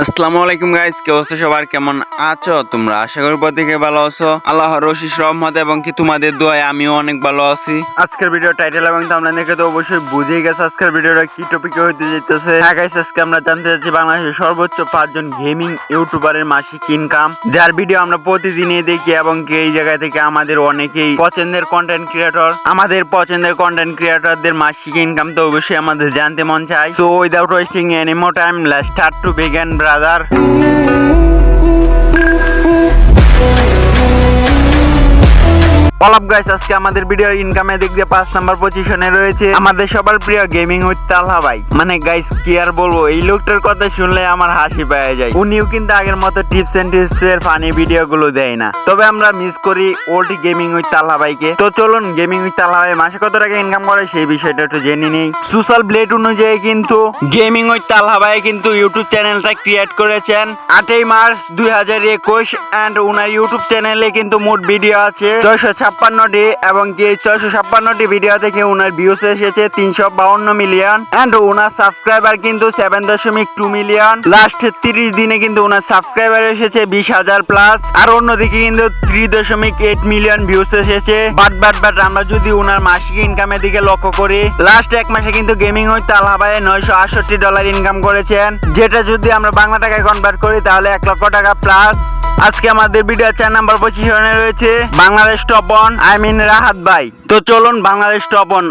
আসসালামু আলাইকুম গাইস, কি অবস্থা সবার? কেমন আছো তোমরা? আশা করি প্রত্যেকে ভালো আছো। আল্লাহর অশেষ রহমত এবং কি তোমাদের দোয়ায় আমিও অনেক ভালো আছি। আজকের ভিডিও টাইটেল এবং থাম্বনেল দেখে তো অবশ্যই বুঝেই গেছে আজকের ভিডিওটা কি টপিকে হইতে যাইতেছে। হ্যাঁ গাইস, আজকে আমরা জানতে যাচ্ছি বাংলাদেশের সর্বোচ্চ 5 জন গেমিং ইউটিউবারের মাসিক ইনকাম, যার ভিডিও আমরা প্রতিদিনই দেখি এবং কি এই জায়গা থেকে আমাদের অনেকেই পছন্দের কন্টেন্ট ক্রিয়েটরদের মাসিক ইনকাম তো অবশ্যই আমাদের জানতে মন চায়। So without wasting any more time, let's start to begin brother. অলপ গাইস, আজকে আমাদের ভিডিওর ইনকামের দিক দিয়ে 5 নাম্বার পজিশনে রয়েছে আমাদের সবার প্রিয় গেমিং উইথ তালহা ভাই। মানে গাইস কি আর বলবো, এই লোকটার কথা শুনলে আমার হাসি পেয়ে যায়। উনিও কিন্তু আগের মতো টিপস এর ফানি ভিডিও গুলো দেয় না, তবে আমরা মিস করি ওল্ড গেমিং উইথ তালহা ভাইকে। তো চলুন গেমিং উইথ তালহা ভাই মাসে কত টাকা ইনকাম করে সেই বিষয়টা একটু জেনে নেই। সোশ্যাল ব্লেড অনুযায়ী কিন্তু গেমিং উইথ তালহা ভাই কিন্তু ইউটিউব চ্যানেলটা ক্রিয়েট করেছেন 8 মার্চ 2021 এন্ড উনার ইউটিউব চ্যানেলে কিন্তু মোট ভিডিও আছে 656টি এবং কি 656টি ভিডিও থেকে উনার ভিউজ এসেছে 352 মিলিয়ন এন্ড উনার সাবস্ক্রাইবার কিন্তু 7.2 মিলিয়ন। লাস্ট 30 দিনে কিন্তু উনার সাবস্ক্রাইবার এসেছে 20,000 প্লাস, আর অন্যদিকে কিন্তু 3.8 মিলিয়ন ভিউজ এসেছে। বাট আমরা যদি উনার মাসিক ইনকামের দিকে লক্ষ্য করি, লাস্ট এক মাসে কিন্তু গেমিং উইথ তালহা ভাই $968 ইনকাম করেছেন, যেটা যদি আমরা বাংলা টাকায় কনভার্ট করি তাহলে 1 লক্ষ টাকা প্লাস। আজকে আমাদের ভিডিও 4 নাম্বার পজিশনে রয়েছে বাংলাদেশ টপ অন রাহাত ভাই। তো চলুন বাংলাদেশ টপ অন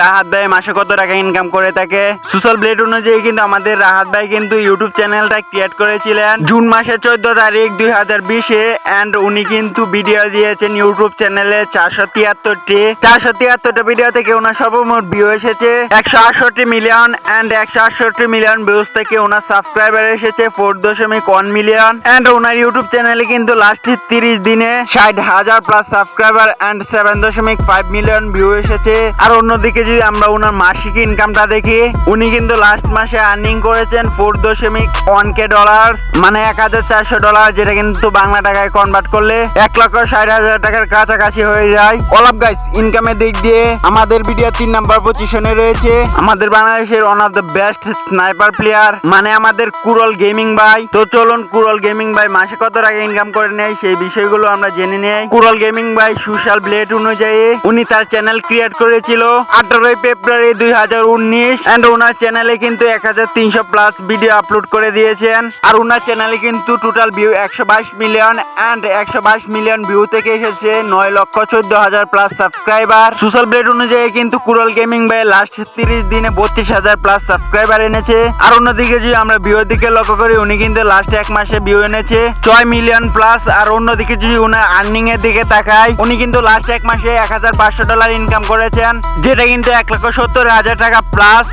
রাহাত ভাই মাসে কত টাকা ইনকাম করে থাকে। সোশ্যাল ব্লেড অনুযায়ী কিন্তু আমাদের রাহাত ভাই কিন্তু ইউটিউব চ্যানেলটা ক্রিয়েট করেছিলেন জুন মাসের 14 তারিখ 2020 এন্ড উনি কিন্তু ভিডিও দিয়েছেন ইউটিউব চ্যানেলে 473টা ভিডিও থেকে ওনার সর্বমোট ভিউ এসেছে 168 মিলিয়ন এন্ড 168 মিলিয়ন ভিউজ থেকে ওনার সাবস্ক্রাইবার এসেছে 4.1 মিলিয়ন এন্ড ওনার ইউটিউব চ্যানেলে কিন্তু লাস্ট 30 দিনে 60,000 plus subscriber and 7.5 million view এসেছে। আর অন্যদিকে যদি আমরা ওনার মাসিক ইনকামটা দেখি, উনি কিন্তু লাস্ট মাসে আর্নিং করেছেন 4.1k ডলার, মানে $1,400, যেটা কিন্তু বাংলা টাকায় কনভার্ট করলে 1,60,000 টাকার কাছাকাছি হয়ে যায়। অলপ গাইস, ইনকামের দিক দিয়ে আমাদের ভিডিও 3 নাম্বার পজিশনে রয়েছে আমাদের বাংলাদেশের one of the best sniper player, মানে আমাদের কুরল গেমিং ভাই। তো চলুন কুরল গেমিং ভাই মাসে কত টাকা ইনকাম করে নেয় সেই বিষয়গুলো আমরা জেনে নেই। কুরল গেমিং ভাই সোশ্যাল ব্লেড অনুযায়ী উনি তার চ্যানেল ক্রিয়েট করেছিল 18 ফেব্রুয়ারি 2019 এন্ড ওনার চ্যানেলে কিন্তু 1,300 প্লাস ভিডিও আপলোড করে দিয়েছেন। আর ওনার চ্যানেলে কিন্তু total view 122 million and 122 million view থেকে এসেছে 9,14,000 প্লাস সাবস্ক্রাইবার। সোশ্যাল ব্লেড অনুযায়ী কিন্তু কুরল গেমিং ভাই লাস্ট 30 দিনে 32,000 প্লাস সাবস্ক্রাইবার এনেছে। আর অন্যদিকে যদি আমরা ভিউর দিকে লক্ষ্য করি, উনি কিন্তু লাস্ট এক মাসে ভিউ এনেছে 6 মিলিয়ন প্লাস। আর অন্যদিকে যদি উনার আর্নিং এর দিকে তাকাই, উনি কিন্তু লাস্ট এক মাসে $1,500 ইনকাম করেছেন, যেটা কিন্তু 1,70,000 টাকা প্লাস।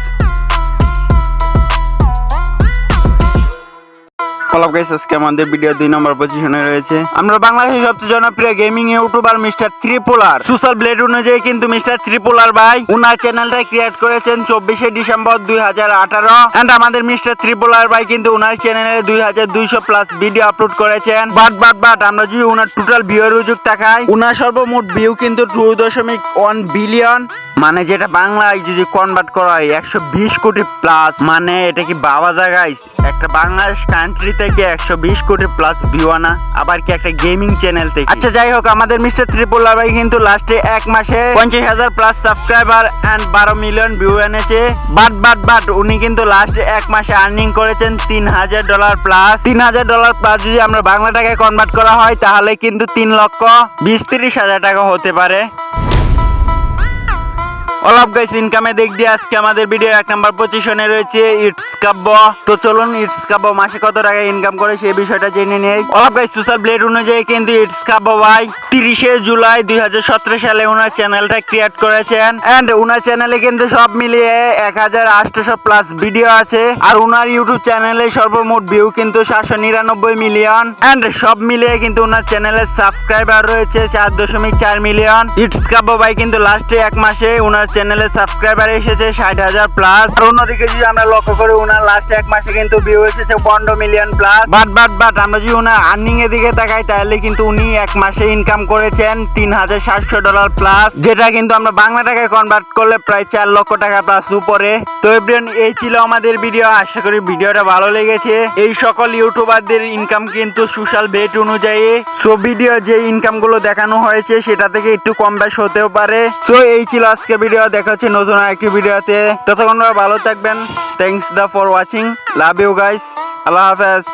আজকে আমাদের ভিডিও 2 নম্বর পজিশনে রয়েছে আমরা বাংলাদেশের সবচেয়ে জনপ্রিয় gaming YouTuber mister ত্রিপোলার। Social blade অনুযায়ী কিন্তু মিস্টার ত্রিপোলার ভাই উনার চ্যানেলটা ক্রিয়েট করেছেন 24 ডিসেম্বর 2018 এন্ড আমাদের মিস্টার ত্রিপোলার ভাই কিন্তু উনার চ্যানেলে 2,200 প্লাস ভিডিও আপলোড করেছেন। বাট আমরা যদি উনার টোটাল ভিউর রুজুক তাকাই, উনার সর্বমোট ভিউ কিন্তু 2.1 বিলিয়ন, মানে যেটা বাংলায় যদি কনভার্ট করা হয় 120 কোটি প্লাস। মানে এটা কি বাবা জায়গায় একটা বাংলাদেশ কান্ট্রি থেকে 120 কোটি প্লাস ভিউ আনা, আবার কি একটা গেমিং চ্যানেল থেকে। আচ্ছা যাই হোক, আমাদের মিস্টার ত্রিপোলার ভাই কিন্তু লাস্টে এক মাসে 50,000 plus subscriber and 12 million view এনেছে। বাট উনি কিন্তু লাস্টে এক মাসে আর্নিং করেছেন $3,000 প্লাস। $3,000 প্লাস যদি আমরা বাংলা টাকায় কনভার্ট করা হয় তাহলে কিন্তু 3,20,30,000 টাকা হতে পারে। অলপ গাইস, ইনকামে দিক দিয়ে আজকে আমাদের ভিডিও 1 নাম্বার পজিশনে রয়েছে ইটস কাব্য। তো চলুন ইটস কাব্য মাসে কত টাকা ইনকাম করে সেই বিষয়টা জেনে নেই। অলপ গাইস, সোশ্যাল ব্লেড অনুযায়ী কিন্তু ইটস কাব্য ভাই 30 জুলাই 2017 সালে ওনার চ্যানেলটা ক্রিয়েট করেছেন এন্ড ওনার চ্যানেলে কিন্তু সব মিলিয়ে 1,800 প্লাস ভিডিও আছে। আর ওনার ইউটিউব চ্যানেলে সর্বমোট ভিউ কিন্তু 799 মিলিয়ন এন্ড সব মিলিয়ে কিন্তু ওনার চ্যানেলের সাবস্ক্রাইবার রয়েছে 4.4 মিলিয়ন। ইটস কাব্য ভাই কিন্তু লাস্টে এক মাসে ওনার চ্যানেলে সাবস্ক্রাইবার এসেছে 60,000 প্লাস। আর অন্যদিকে যদি আমরা লক্ষ্য করি ওনার লাস্ট এক মাসে কিন্তু ভিউ এসেছে 15 মিলিয়ন প্লাস। বাট আমরা যদি ওনার আর্নিং এর দিকে তাকাই তাহলে কিন্তু উনি এক মাসে ইনকাম করেছেন $3,700 প্লাস, যেটা কিন্তু আমরা বাংলা টাকায় কনভার্ট করলে প্রায় 4 লক্ষ টাকা প্লাস উপরে। তো এভরিওয়ান, এই ছিল আমাদের ভিডিও। আশা করি ভিডিওটা ভালো লেগেছে। এই সকল ইউটিউবারদের ইনকাম কিন্তু সোশ্যাল বেট অনুযায়ী, সো ভিডিও যে ইনকাম গুলো দেখানো হয়েছে সেটা থেকে একটু কম বেশ হতেও পারে। সো এই ছিল আজকে ভিডিও। দেখা হচ্ছে নতুন আরেকটি ভিডিওতে। ততক্ষণ ভালো থাকবেন। Thanks for watching. Love you guys. আল্লাহ হাফেজ।